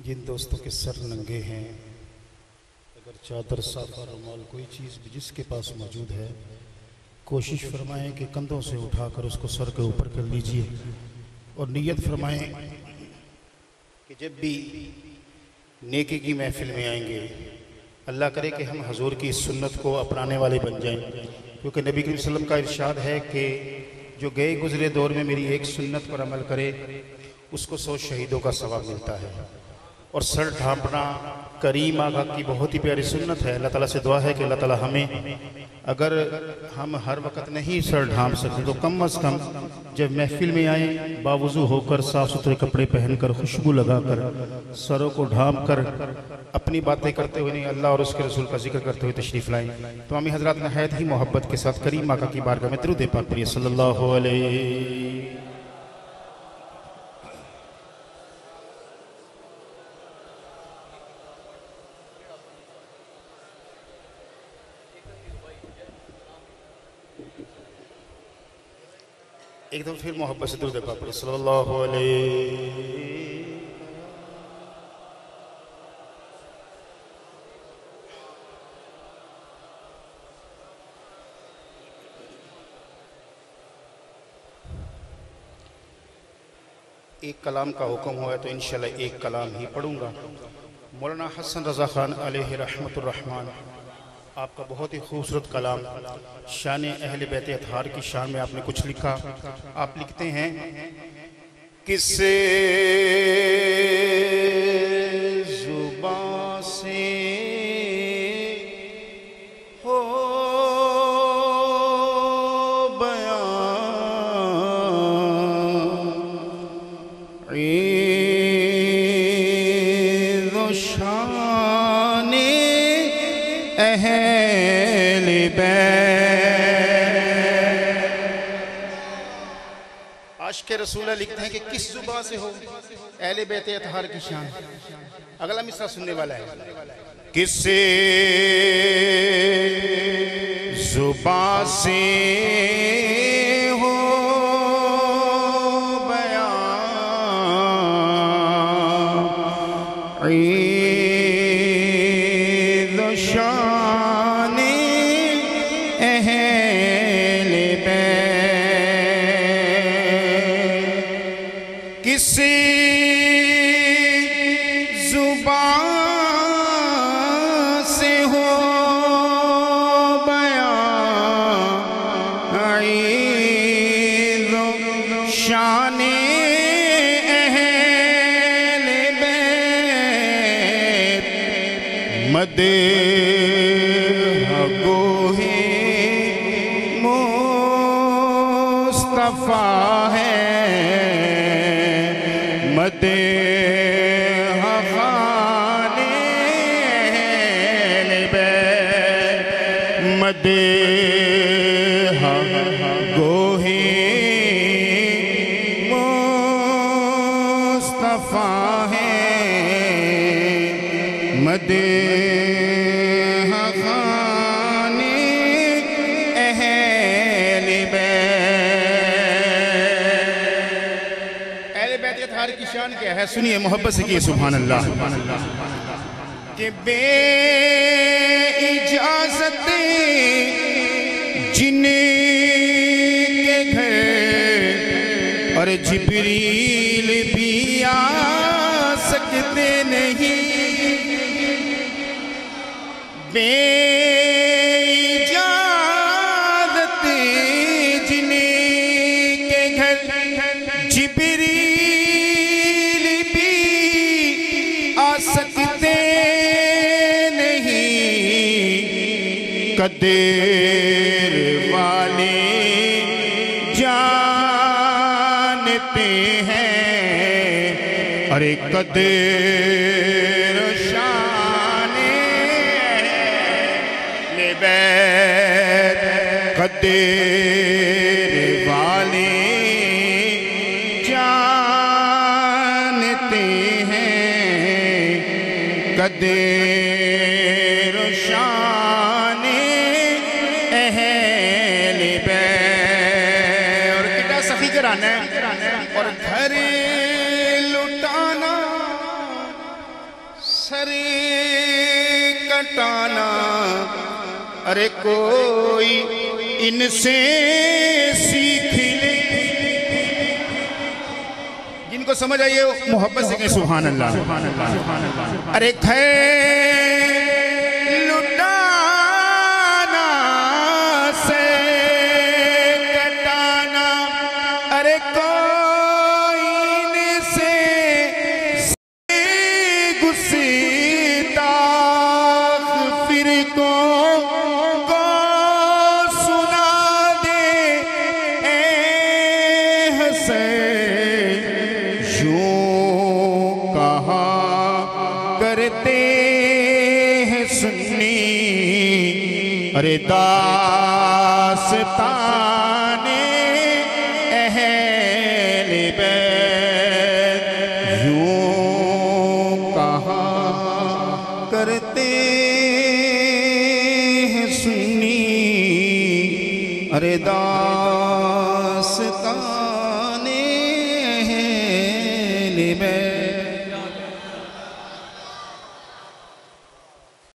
जिन दोस्तों के सर नंगे हैं, अगर चादर साफा रुमाल कोई चीज़ भी जिसके पास मौजूद है, कोशिश फरमाएं कि कंधों से उठाकर उसको सर के ऊपर कर लीजिए और नियत फरमाएं कि जब भी नेकी की महफिल में आएंगे, अल्लाह करे कि हम हजूर की इस सुन्नत को अपनाने वाले बन जाएं, क्योंकि नबी करीम सल्लल्लाहु अलैहि वसल्लम का इरशाद है कि जो गए गुजरे दौर में मेरी एक सुन्नत पर अमल करे उसको 100 शहीदों का सवाब मिलता है। और सर ढांपना करीम आका की बहुत ही प्यारी सुन्नत है। अल्लाह ताला से दुआ है कि अल्लाह ताला हमें, अगर हम हर वक्त नहीं सर ढांप सकते तो कम अज़ कम जब महफिल में आए बावुज़ू होकर साफ़ सुथरे कपड़े पहनकर खुशबू लगाकर सरों को ढांप कर अपनी बातें करते हुए नहीं अल्लाह और उसके रसूल का जिक्र करते हुए तशरीफ़ लाएँ। तो आमी हज़रात नहायत ही मोहब्बत के साथ करीम आका की बारगाह में दुरूद पाक पढ़िए सल्लल्लाहु अलैहि। एकदम फिर मोहब्बत से दुरूद पाक पढ़िए सल्लल्लाहु अलैहि। एक कलाम का हुक्म हुआ है तो इंशाल्लाह एक कलाम ही पढ़ूंगा। मौलाना हसन रज़ा खान अलैहि रहमतुर रहमान, आपका बहुत ही खूबसूरत कलाम शान अहले बैत अतहार की शान में आपने कुछ लिखा। आप लिखते हैं, किससे जुबां से हो बयां ईज़ो शान अहले बैत। आशिक़ रसूल लिखते हैं कि किस जुबां से हो अहले बैत अतहार की शान। अगला मिसरा सुनने वाला है, किससे जुबां से हो बयां ईज़ो शान अहले बैत। किसी जुबां से हो बयां ईज़ो शान अहले बैत। मदह गोहे मुस्तफ़ा है, मदह खाने अहले बैत। मदह गोहे मुस्तफ़ा है, मदह खाने अहले बैत। अहले बैत अतहार की शान क्या है, सुनिए मोहब्बत से किए सुभान अल्लाह। कि बे इजाज़त जिनके घर और जिब्रील भी आ सकते नहीं, बेइजाज़त जिनके घर जिब्रील भी आ सकते नहीं, कदर वाले जानते हैं, अरे कदर बैत। कदर वाले जानते हैं, कदर शान अहले बैत। और कितना सखी कराना है और घर लुटाना सर कटाना, अरे कोई इनसे सीख ले। जिनको समझ आइए मोहब्बत से कहें सुभान अल्लाह। अरे खैर लुटाना से कटाना, अरे कोई इनसे गुस्ताख फिर को सुना दे ए हसैन, यूं कहा करते हैं सुन्नी, अरे दास्ताने अहले बैत, यूं कहा करते हैं सुन्नी, अरे दास्ताने अहले बैत।